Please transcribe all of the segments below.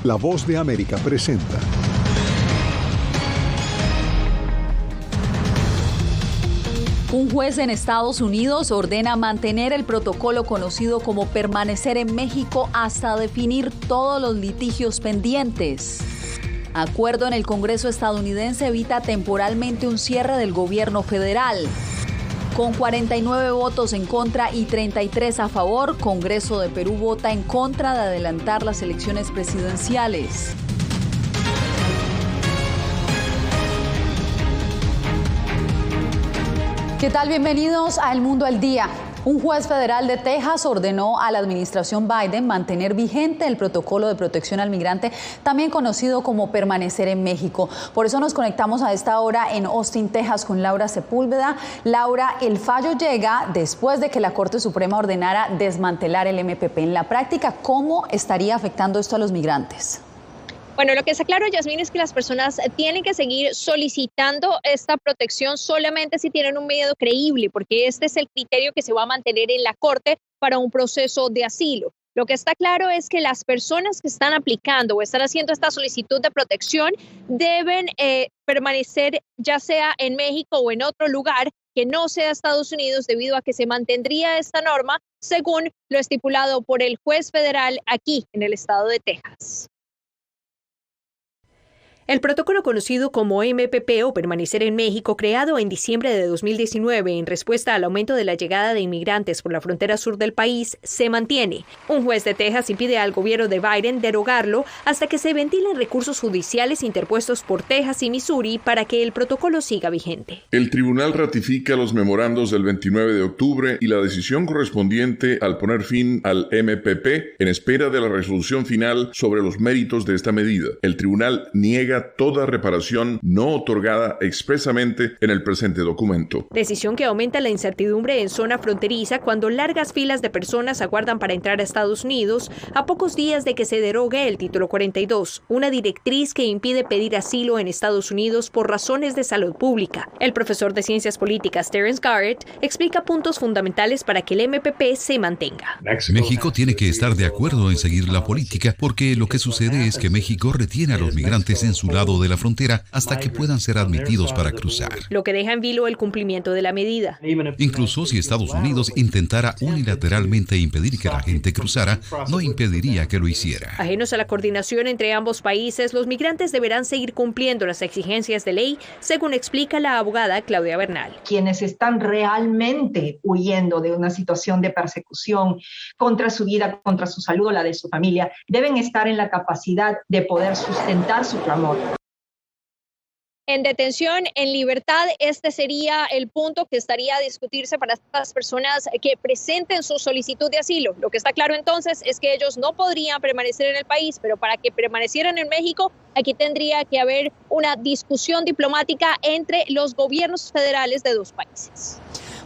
La Voz de América presenta. Un juez en Estados Unidos ordena mantener el protocolo conocido como permanecer en México hasta definir todos los litigios pendientes. Acuerdo en el Congreso estadounidense evita temporalmente un cierre del gobierno federal. Con 49 votos en contra y 33 a favor, Congreso de Perú vota en contra de adelantar las elecciones presidenciales. ¿Qué tal? Bienvenidos a El Mundo al Día. Un juez federal de Texas ordenó a la administración Biden mantener vigente el protocolo de protección al migrante, también conocido como permanecer en México. Por eso nos conectamos a esta hora en Austin, Texas, con Laura Sepúlveda. Laura, el fallo llega después de que la Corte Suprema ordenara desmantelar el MPP. En la práctica, ¿cómo estaría afectando esto a los migrantes? Bueno, lo que está claro, Yasmín, es que las personas tienen que seguir solicitando esta protección solamente si tienen un medio creíble, porque este es el criterio que se va a mantener en la Corte para un proceso de asilo. Lo que está claro es que las personas que están aplicando o están haciendo esta solicitud de protección deben permanecer ya sea en México o en otro lugar que no sea Estados Unidos, debido a que se mantendría esta norma según lo estipulado por el juez federal aquí en el estado de Texas. El protocolo conocido como MPP o Permanecer en México, creado en diciembre de 2019 en respuesta al aumento de la llegada de inmigrantes por la frontera sur del país, se mantiene. Un juez de Texas impide al gobierno de Biden derogarlo hasta que se ventilen recursos judiciales interpuestos por Texas y Missouri para que el protocolo siga vigente. El tribunal ratifica los memorandos del 29 de octubre y la decisión correspondiente al poner fin al MPP en espera de la resolución final sobre los méritos de esta medida. El tribunal niega toda reparación no otorgada expresamente en el presente documento. Decisión que aumenta la incertidumbre en zona fronteriza cuando largas filas de personas aguardan para entrar a Estados Unidos a pocos días de que se derogue el Título 42, una directriz que impide pedir asilo en Estados Unidos por razones de salud pública. El profesor de Ciencias Políticas Terence Garrett explica puntos fundamentales para que el MPP se mantenga. México tiene que estar de acuerdo en seguir la política porque lo que sucede es que México retiene a los migrantes en su lado de la frontera hasta que puedan ser admitidos para cruzar. Lo que deja en vilo el cumplimiento de la medida. Incluso si Estados Unidos intentara unilateralmente impedir que la gente cruzara, no impediría que lo hiciera. Ajenos a la coordinación entre ambos países, los migrantes deberán seguir cumpliendo las exigencias de ley, según explica la abogada Claudia Bernal. Quienes están realmente huyendo de una situación de persecución contra su vida, contra su salud o la de su familia, deben estar en la capacidad de poder sustentar su clamor. En detención, en libertad, este sería el punto que estaría a discutirse para estas personas que presenten su solicitud de asilo. Lo que está claro entonces es que ellos no podrían permanecer en el país, pero para que permanecieran en México, aquí tendría que haber una discusión diplomática entre los gobiernos federales de dos países.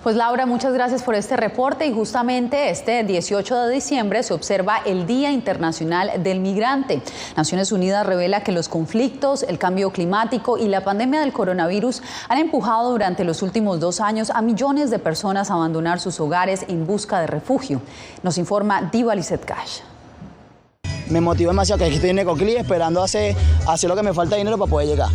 Pues Laura, muchas gracias por este reporte y justamente este 18 de diciembre se observa el Día Internacional del Migrante. Naciones Unidas revela que los conflictos, el cambio climático y la pandemia del coronavirus han empujado durante los últimos 2 años a millones de personas a abandonar sus hogares en busca de refugio. Nos informa Diva Lizeth Cash. Me motivó demasiado que aquí estoy en Ecoclí esperando hacer lo que me falta dinero para poder llegar.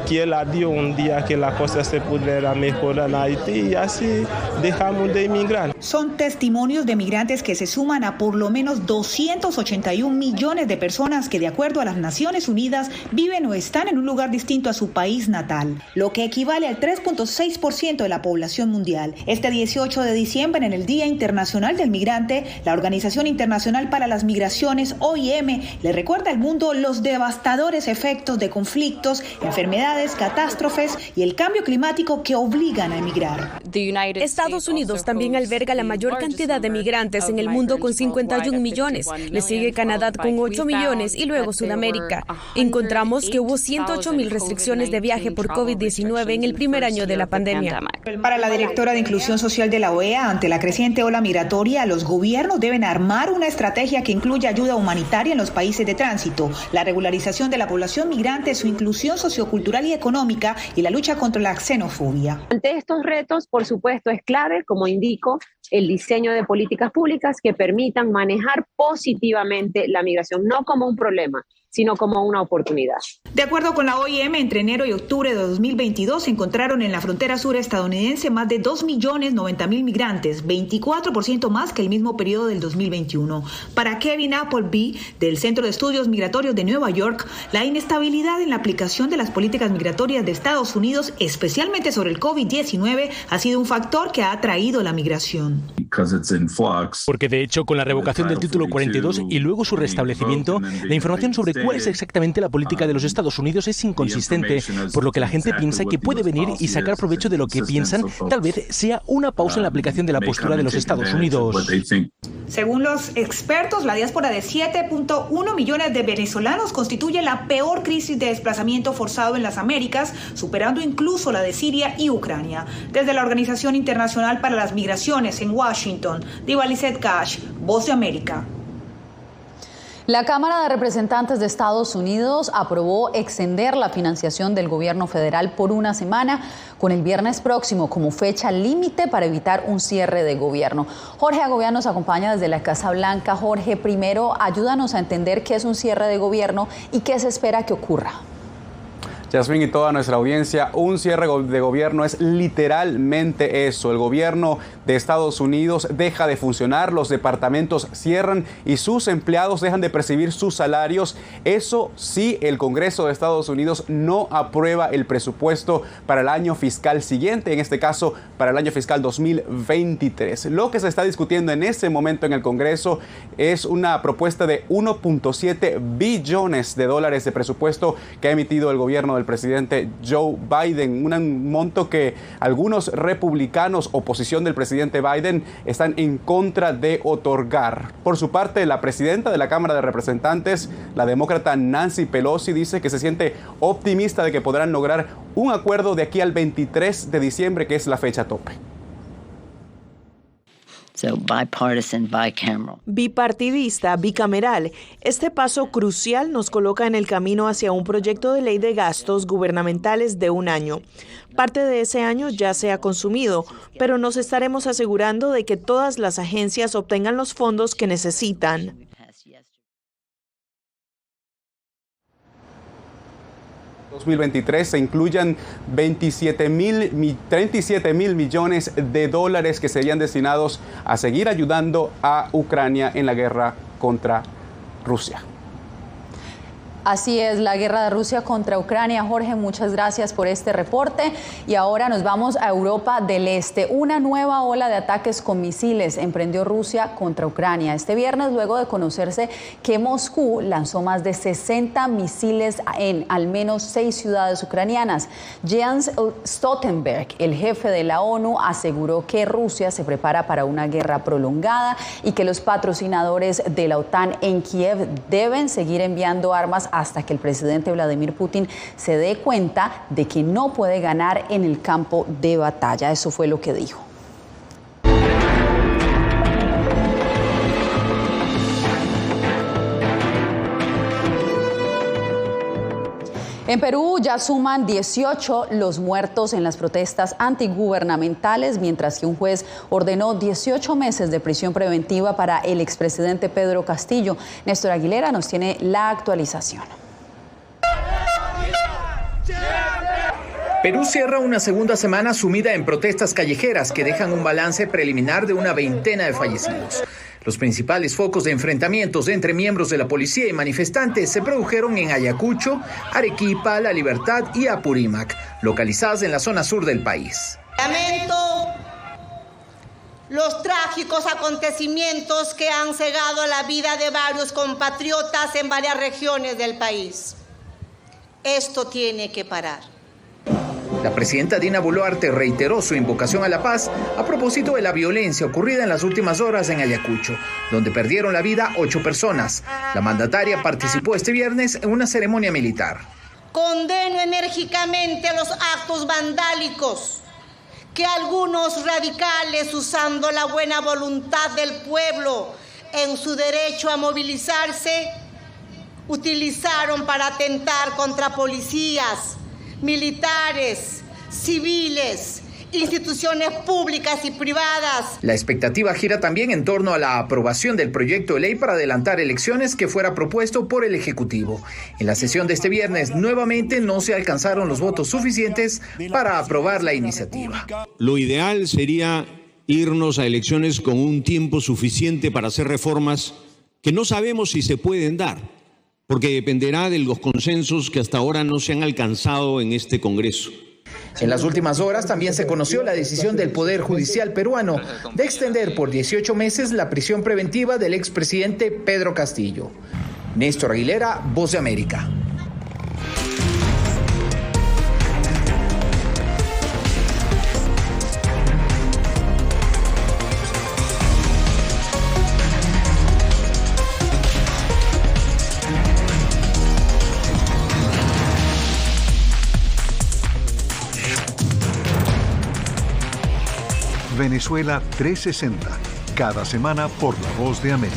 Quiera Dios un día que la cosa se pudiera mejorar en Haití y así dejamos de emigrar. Son testimonios de migrantes que se suman a por lo menos 281 millones de personas que, de acuerdo a las Naciones Unidas, viven o están en un lugar distinto a su país natal, lo que equivale al 3.6% de la población mundial. Este 18 de diciembre, en el Día Internacional del Migrante, la Organización Internacional para las Migraciones, OIM, le recuerda al mundo los devastadores efectos de conflictos, enfermedades, catástrofes y el cambio climático que obligan a emigrar. Estados Unidos también alberga la mayor cantidad de migrantes en el mundo con 51 millones. Le sigue Canadá con 8 millones y luego Sudamérica. Encontramos que hubo 108,000 restricciones de viaje por COVID-19 en el primer año de la pandemia. Para la directora de Inclusión Social de la OEA, ante la creciente ola migratoria, los gobiernos deben armar una estrategia que incluya ayuda humanitaria en los países de tránsito, la regularización de la población migrante, su inclusión sociocultural y económica y la lucha contra la xenofobia. Ante estos retos, por supuesto, es clave, como indico, el diseño de políticas públicas que permitan manejar positivamente la migración, no como un problema, sino como una oportunidad. De acuerdo con la OIM, entre enero y octubre de 2022 se encontraron en la frontera sur estadounidense más de 2.090.000 migrantes, 24% más que el mismo periodo del 2021. Para Kevin Appleby, del Centro de Estudios Migratorios de Nueva York, la inestabilidad en la aplicación de las políticas migratorias de Estados Unidos, especialmente sobre el COVID-19, ha sido un factor que ha atraído la migración. Porque de hecho, con la revocación del título 42 y luego su restablecimiento, la información sobre cuál es exactamente la política de los Estados Unidos es inconsistente, por lo que la gente piensa que puede venir y sacar provecho de lo que piensan, tal vez sea una pausa en la aplicación de la postura de los Estados Unidos. Según los expertos, la diáspora de 7.1 millones de venezolanos constituye la peor crisis de desplazamiento forzado en las Américas, superando incluso la de Siria y Ucrania. Desde la Organización Internacional para las Migraciones en Washington, Diva Lizette Cash, Voz de América. La Cámara de Representantes de Estados Unidos aprobó extender la financiación del gobierno federal por una semana, con el viernes próximo como fecha límite para evitar un cierre de gobierno. Jorge Agobián nos acompaña desde la Casa Blanca. Jorge, primero ayúdanos a entender qué es un cierre de gobierno y qué se espera que ocurra. Yasmín y toda nuestra audiencia, un cierre de gobierno es literalmente eso. El gobierno de Estados Unidos deja de funcionar, los departamentos cierran y sus empleados dejan de percibir sus salarios. Eso sí, el Congreso de Estados Unidos no aprueba el presupuesto para el año fiscal siguiente, en este caso para el año fiscal 2023. Lo que se está discutiendo en este momento en el Congreso es una propuesta de 1.7 billones de dólares de presupuesto que ha emitido el gobierno del presidente Joe Biden, un monto que algunos republicanos, oposición del presidente Biden, están en contra de otorgar. Por su parte, la presidenta de la Cámara de Representantes, la demócrata Nancy Pelosi, dice que se siente optimista de que podrán lograr un acuerdo de aquí al 23 de diciembre, que es la fecha tope. Bipartidista, bicameral. Este paso crucial nos coloca en el camino hacia un proyecto de ley de gastos gubernamentales de un año. Parte de ese año ya se ha consumido, pero nos estaremos asegurando de que todas las agencias obtengan los fondos que necesitan. 2023 se incluyan 37 mil millones de dólares que serían destinados a seguir ayudando a Ucrania en la guerra contra Rusia. Así es, la guerra de Rusia contra Ucrania. Jorge, muchas gracias por este reporte. Y ahora nos vamos a Europa del Este. Una nueva ola de ataques con misiles emprendió Rusia contra Ucrania este viernes, luego de conocerse que Moscú lanzó más de 60 misiles en al menos 6 ciudades ucranianas. Jens Stoltenberg, el jefe de la ONU, aseguró que Rusia se prepara para una guerra prolongada y que los patrocinadores de la OTAN en Kiev deben seguir enviando armas hasta que el presidente Vladimir Putin se dé cuenta de que no puede ganar en el campo de batalla. Eso fue lo que dijo. En Perú ya suman 18 los muertos en las protestas antigubernamentales, mientras que un juez ordenó 18 meses de prisión preventiva para el expresidente Pedro Castillo. Néstor Aguilera nos tiene la actualización. Perú cierra una segunda semana sumida en protestas callejeras que dejan un balance preliminar de una veintena de fallecidos. Los principales focos de enfrentamientos entre miembros de la policía y manifestantes se produjeron en Ayacucho, Arequipa, La Libertad y Apurímac, localizadas en la zona sur del país. Lamento los trágicos acontecimientos que han cegado la vida de varios compatriotas en varias regiones del país. Esto tiene que parar. La presidenta Dina Boluarte reiteró su invocación a la paz a propósito de la violencia ocurrida en las últimas horas en Ayacucho, donde perdieron la vida 8 personas. La mandataria participó este viernes en una ceremonia militar. Condeno enérgicamente los actos vandálicos que algunos radicales, usando la buena voluntad del pueblo en su derecho a movilizarse, utilizaron para atentar contra policías, militares, civiles instituciones públicas y privadas. La expectativa gira también en torno a la aprobación del proyecto de ley para adelantar elecciones que fuera propuesto por el Ejecutivo. En la sesión de este viernes, nuevamente no se alcanzaron los votos suficientes para aprobar la iniciativa. Lo ideal sería irnos a elecciones con un tiempo suficiente para hacer reformas que no sabemos si se pueden dar, porque dependerá de los consensos que hasta ahora no se han alcanzado en este Congreso. En las últimas horas también se conoció la decisión del Poder Judicial peruano de extender por 18 meses la prisión preventiva del expresidente Pedro Castillo. Néstor Aguilera, Voz de América. Venezuela 360, cada semana por La Voz de América.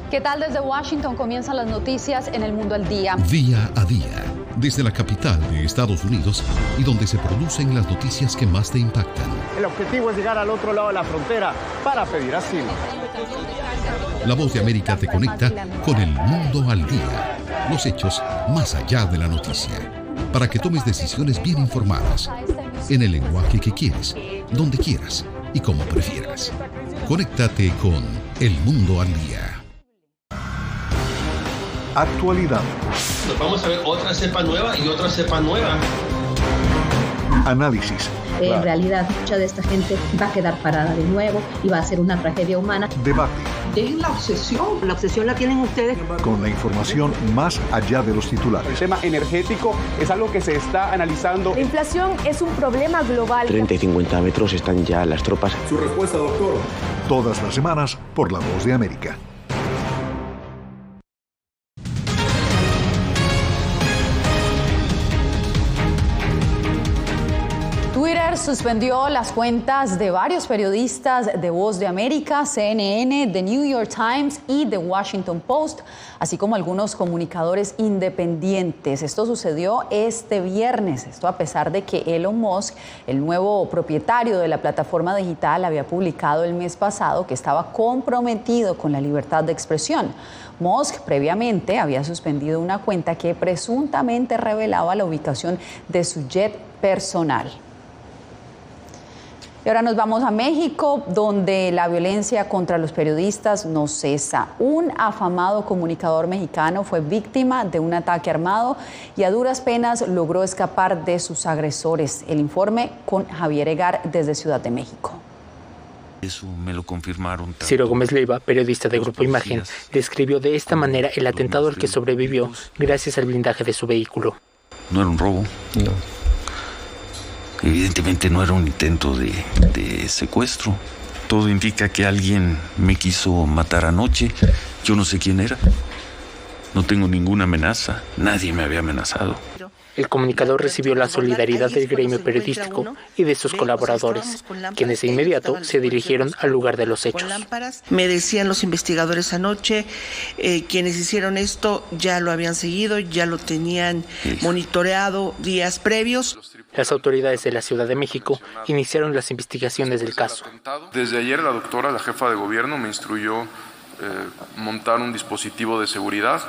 ¿Qué tal? Desde Washington comienzan las noticias en El Mundo al Día. Día a día, desde la capital de Estados Unidos y donde se producen las noticias que más te impactan. El objetivo es llegar al otro lado de la frontera para pedir asilo. La Voz de América te conecta con El Mundo al Día. Los hechos más allá de la noticia. Para que tomes decisiones bien informadas. En el lenguaje que quieres, donde quieras y como prefieras. Conéctate con El Mundo al Día. Actualidad. Nos vamos a ver otra cepa nueva y otra cepa nueva. Análisis. En realidad, mucha de esta gente va a quedar parada de nuevo y va a ser una tragedia humana. Debate. Dejen la obsesión. La obsesión la tienen ustedes. Con la información más allá de los titulares. El tema energético es algo que se está analizando. La inflación es un problema global. 30 y 50 metros están ya las tropas. Su respuesta, doctor. Todas las semanas por La Voz de América. Twitter suspendió las cuentas de varios periodistas de Voz de América, CNN, The New York Times y The Washington Post, así como algunos comunicadores independientes. Esto sucedió este viernes, esto a pesar de que Elon Musk, el nuevo propietario de la plataforma digital, había publicado el mes pasado que estaba comprometido con la libertad de expresión. Musk previamente había suspendido una cuenta que presuntamente revelaba la ubicación de su jet personal. Y ahora nos vamos a México, donde la violencia contra los periodistas no cesa. Un afamado comunicador mexicano fue víctima de un ataque armado y a duras penas logró escapar de sus agresores. El informe con Javier Egar desde Ciudad de México. Eso me lo confirmaron. Ciro Gómez Leiva, periodista de Grupo Imagen, describió de esta manera el atentado al que sobrevivió gracias al blindaje de su vehículo. No era un robo. No. Evidentemente no era un intento de secuestro. Todo indica que alguien me quiso matar anoche. Yo no sé quién era. No tengo ninguna amenaza. Nadie me había amenazado. El comunicador recibió la solidaridad del gremio periodístico y de sus colaboradores, quienes de inmediato se dirigieron al lugar de los hechos. Me decían los investigadores anoche, quienes hicieron esto ya lo habían seguido, ya lo tenían monitoreado días previos. Las autoridades de la Ciudad de México iniciaron las investigaciones del caso. Desde ayer la doctora, la jefa de gobierno, me instruyó montar un dispositivo de seguridad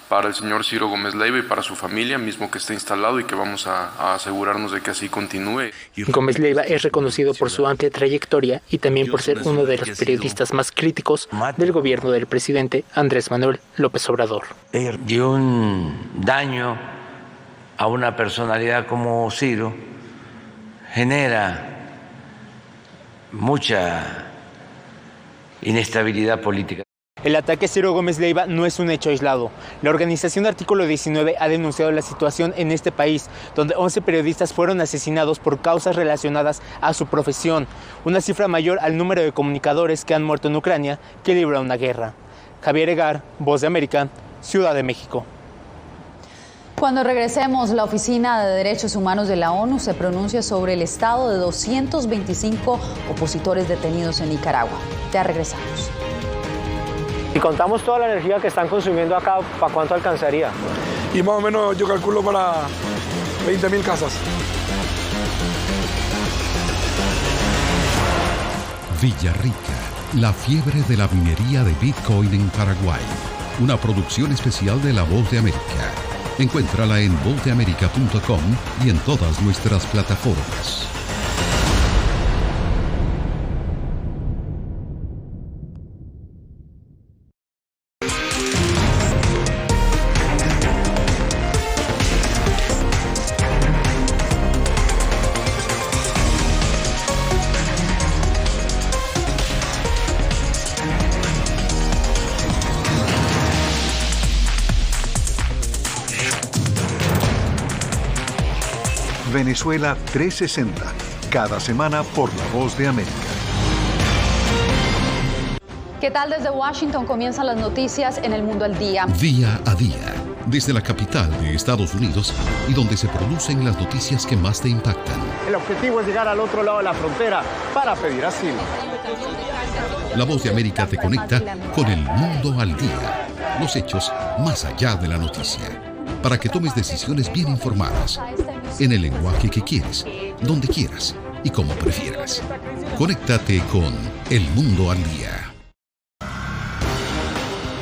para el señor Ciro Gómez Leiva y para su familia, mismo que está instalado y que vamos a asegurarnos de que así continúe. Gómez Leiva es reconocido por su amplia trayectoria y también por ser uno de los periodistas más críticos del gobierno del presidente Andrés Manuel López Obrador. Dio un daño a una personalidad como Ciro, genera mucha inestabilidad política. El ataque a Ciro Gómez Leiva no es un hecho aislado. La organización Artículo 19 ha denunciado la situación en este país, donde 11 periodistas fueron asesinados por causas relacionadas a su profesión, una cifra mayor al número de comunicadores que han muerto en Ucrania que libra una guerra. Javier Egar, Voz de América, Ciudad de México. Cuando regresemos, la Oficina de Derechos Humanos de la ONU se pronuncia sobre el estado de 225 opositores detenidos en Nicaragua. Ya regresamos. Si contamos toda la energía que están consumiendo acá, ¿para cuánto alcanzaría? Y más o menos yo calculo para 20.000 casas. Villarrica, la fiebre de la minería de Bitcoin en Paraguay. Una producción especial de La Voz de América. Encuéntrala en vozdeamerica.com y en todas nuestras plataformas. Venezuela 360, cada semana por La Voz de América. ¿Qué tal? Desde Washington comienzan las noticias en El Mundo al Día. Día a día, desde la capital de Estados Unidos y donde se producen las noticias que más te impactan. El objetivo es llegar al otro lado de la frontera para pedir asilo. La Voz de América te conecta con El Mundo al Día. Los hechos más allá de la noticia. Para que tomes decisiones bien informadas, en el lenguaje que quieres, donde quieras y como prefieras. Conéctate con El Mundo al Día.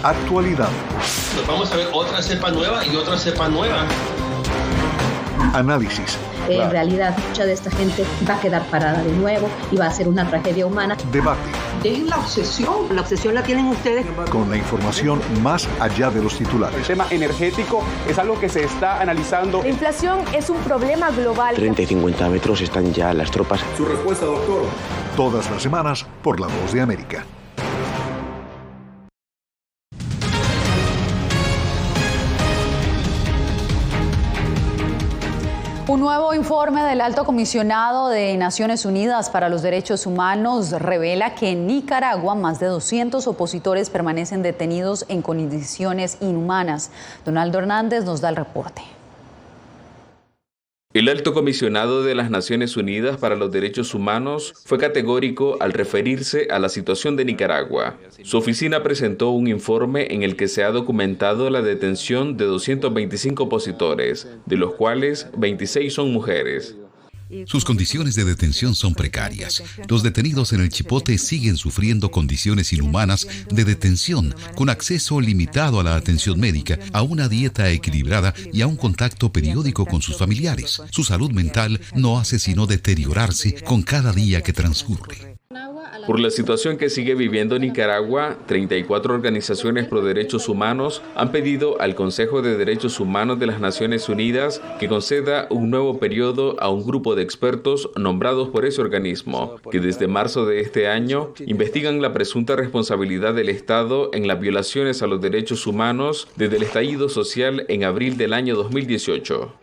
Actualidad. Nos vamos a ver otra cepa nueva y otra cepa nueva. Análisis. En realidad, mucha de esta gente va a quedar parada de nuevo y va a ser una tragedia humana. Debate. Dejen la obsesión. La obsesión la tienen ustedes. Con la información más allá de los titulares. El tema energético es algo que se está analizando. La inflación es un problema global. 30 y 50 metros están ya las tropas. Su respuesta, doctor. Todas las semanas por La Voz de América. Un nuevo informe del Alto Comisionado de Naciones Unidas para los Derechos Humanos revela que en Nicaragua más de 200 opositores permanecen detenidos en condiciones inhumanas. Donaldo Hernández nos da el reporte. El Alto Comisionado de las Naciones Unidas para los Derechos Humanos fue categórico al referirse a la situación de Nicaragua. Su oficina presentó un informe en el que se ha documentado la detención de 225 opositores, de los cuales 26 son mujeres. Sus condiciones de detención son precarias. Los detenidos en el Chipote siguen sufriendo condiciones inhumanas de detención, con acceso limitado a la atención médica, a una dieta equilibrada y a un contacto periódico con sus familiares. Su salud mental no hace sino deteriorarse con cada día que transcurre. Por la situación que sigue viviendo Nicaragua, 34 organizaciones pro derechos humanos han pedido al Consejo de Derechos Humanos de las Naciones Unidas que conceda un nuevo periodo a un grupo de expertos nombrados por ese organismo, que desde marzo de este año investigan la presunta responsabilidad del Estado en las violaciones a los derechos humanos desde el estallido social en abril del año 2018.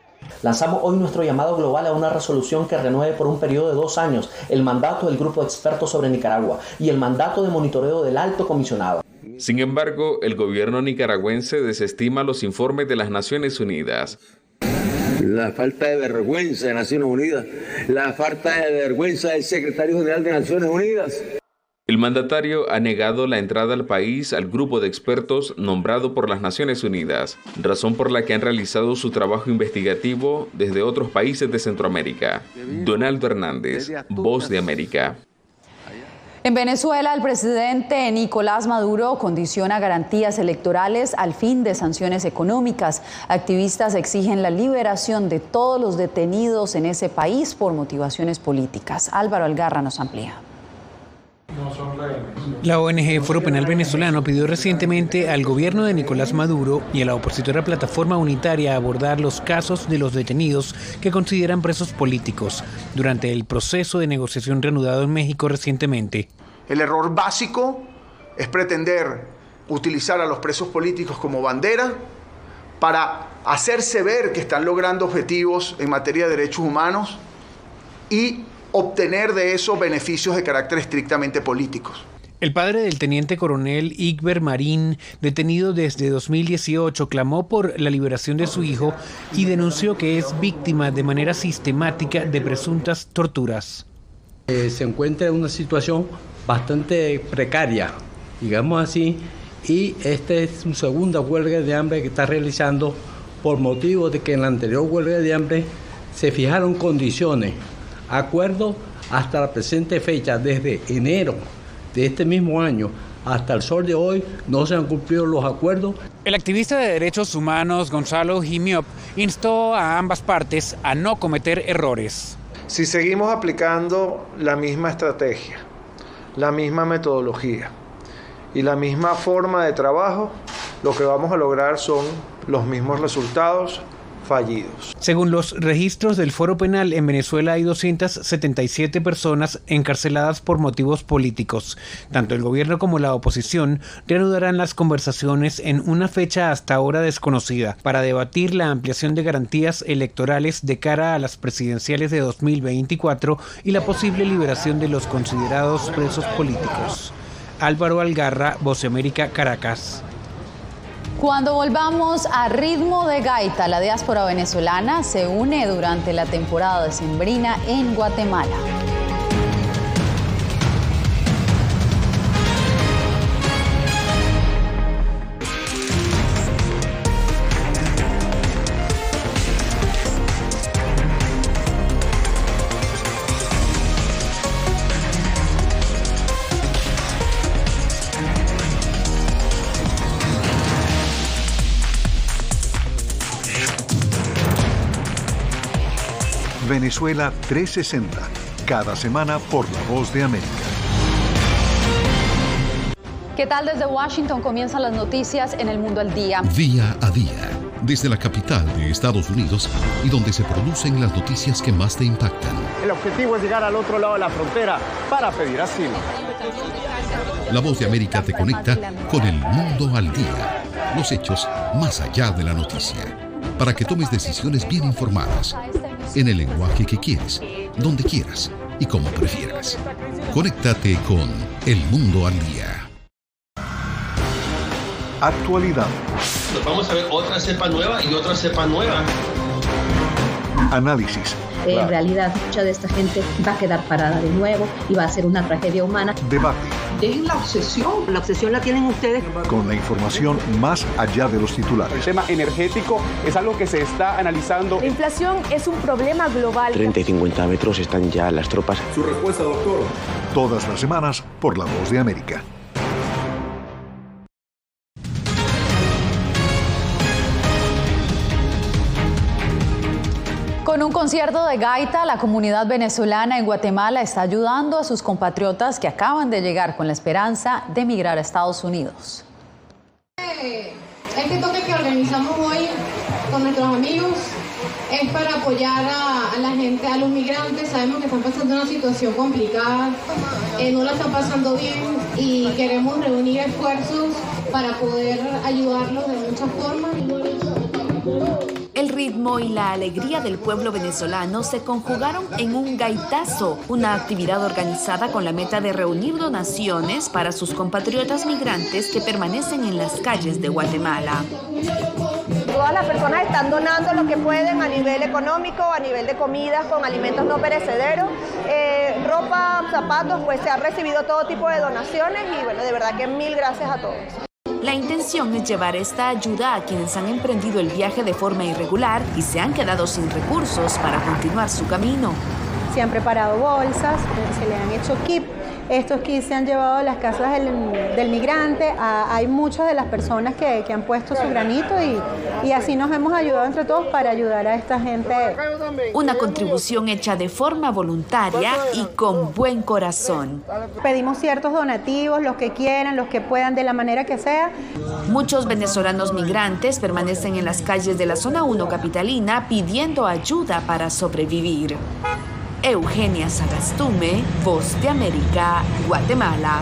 Lanzamos hoy nuestro llamado global a una resolución que renueve por un periodo de 2 años el mandato del Grupo de Expertos sobre Nicaragua y el mandato de monitoreo del Alto Comisionado. Sin embargo, el gobierno nicaragüense desestima los informes de las Naciones Unidas. La falta de vergüenza de Naciones Unidas, la falta de vergüenza del secretario general de Naciones Unidas. El mandatario ha negado la entrada al país al grupo de expertos nombrado por las Naciones Unidas, razón por la que han realizado su trabajo investigativo desde otros países de Centroamérica. Donaldo Hernández, Voz de América. En Venezuela, el presidente Nicolás Maduro condiciona garantías electorales al fin de sanciones económicas. Activistas exigen la liberación de todos los detenidos en ese país por motivaciones políticas. Álvaro Algarra nos amplía. La ONG Foro Penal Venezolano pidió recientemente al gobierno de Nicolás Maduro y a la opositora Plataforma Unitaria abordar los casos de los detenidos que consideran presos políticos durante el proceso de negociación reanudado en México recientemente. El error básico es pretender utilizar a los presos políticos como bandera para hacerse ver que están logrando objetivos en materia de derechos humanos y obtener de esos beneficios de carácter estrictamente políticos. El padre del teniente coronel Igber Marín, detenido desde 2018, clamó por la liberación de su hijo y denunció que es víctima de manera sistemática de presuntas torturas. Se encuentra en una situación bastante precaria, digamos así, y esta es su segunda huelga de hambre que está realizando por motivo de que en la anterior huelga de hambre se fijaron condiciones acuerdo hasta la presente fecha, desde enero de este mismo año hasta el sol de hoy, no se han cumplido los acuerdos. El activista de derechos humanos Gonzalo Jimiop instó a ambas partes a no cometer errores. Si seguimos aplicando la misma estrategia, la misma metodología y la misma forma de trabajo, lo que vamos a lograr son los mismos resultados fallidos. Según los registros del Foro Penal, en Venezuela hay 277 personas encarceladas por motivos políticos. Tanto el gobierno como la oposición reanudarán las conversaciones en una fecha hasta ahora desconocida para debatir la ampliación de garantías electorales de cara a las presidenciales de 2024 y la posible liberación de los considerados presos políticos. Álvaro Algarra, Voz de América, Caracas. Cuando volvamos a ritmo de gaita, la diáspora venezolana se une durante la temporada decembrina en Guatemala. Venezuela 360, cada semana por La Voz de América. ¿Qué tal? Desde Washington comienzan las noticias en El Mundo al Día. Día a día, desde la capital de Estados Unidos y donde se producen las noticias que más te impactan. El objetivo es llegar al otro lado de la frontera para pedir asilo. La Voz de América te conecta con El Mundo al Día, los hechos más allá de la noticia, para que tomes decisiones bien informadas, en el lenguaje que quieres, donde quieras y como prefieras. Conéctate con El Mundo al Día. Actualidad. Nos vamos a ver otra cepa nueva y otra cepa nueva. Análisis. En realidad, mucha de esta gente va a quedar parada de nuevo y va a ser una tragedia humana. Debate. Dejen la obsesión la tienen ustedes. Con la información más allá de los titulares. El tema energético es algo que se está analizando. La inflación es un problema global. 30 y 50 metros están ya las tropas. Su respuesta, doctor. Todas las semanas por La Voz de América. Con un concierto de gaita, la comunidad venezolana en Guatemala está ayudando a sus compatriotas que acaban de llegar con la esperanza de emigrar a Estados Unidos. Este toque que organizamos hoy con nuestros amigos es para apoyar a la gente, a los migrantes. Sabemos que están pasando una situación complicada, no la están pasando bien y queremos reunir esfuerzos para poder ayudarlos de muchas formas. El ritmo y la alegría del pueblo venezolano se conjugaron en un gaitazo, una actividad organizada con la meta de reunir donaciones para sus compatriotas migrantes que permanecen en las calles de Guatemala. Todas las personas están donando lo que pueden a nivel económico, a nivel de comidas con alimentos no perecederos, ropa, zapatos, pues se han recibido todo tipo de donaciones y bueno, de verdad que mil gracias a todos. La intención es llevar esta ayuda a quienes han emprendido el viaje de forma irregular y se han quedado sin recursos para continuar su camino. Se han preparado bolsas, se le han hecho kits. Estos kits se han llevado a las casas del migrante. Hay muchas de las personas que han puesto su granito y así nos hemos ayudado entre todos para ayudar a esta gente. Una contribución hecha de forma voluntaria y con buen corazón. Pedimos ciertos donativos, los que quieran, los que puedan, de la manera que sea. Muchos venezolanos migrantes permanecen en las calles de la zona 1 capitalina pidiendo ayuda para sobrevivir. Eugenia Sagastume, Voz de América, Guatemala.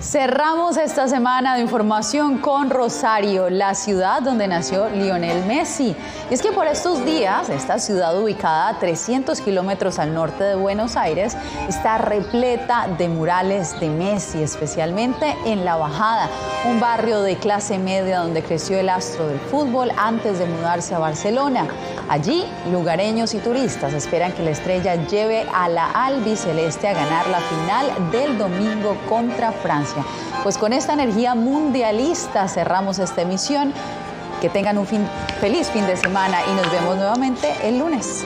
Cerramos esta semana de información con Rosario, la ciudad donde nació Lionel Messi. Y es que por estos días, esta ciudad ubicada a 300 kilómetros al norte de Buenos Aires está repleta de murales de Messi, especialmente en La Bajada, un barrio de clase media donde creció el astro del fútbol antes de mudarse a Barcelona. Allí, lugareños y turistas esperan que la estrella lleve a la albiceleste a ganar la final del domingo contra Francia. Pues con esta energía mundialista cerramos esta emisión. Que tengan un feliz fin de semana y nos vemos nuevamente el lunes.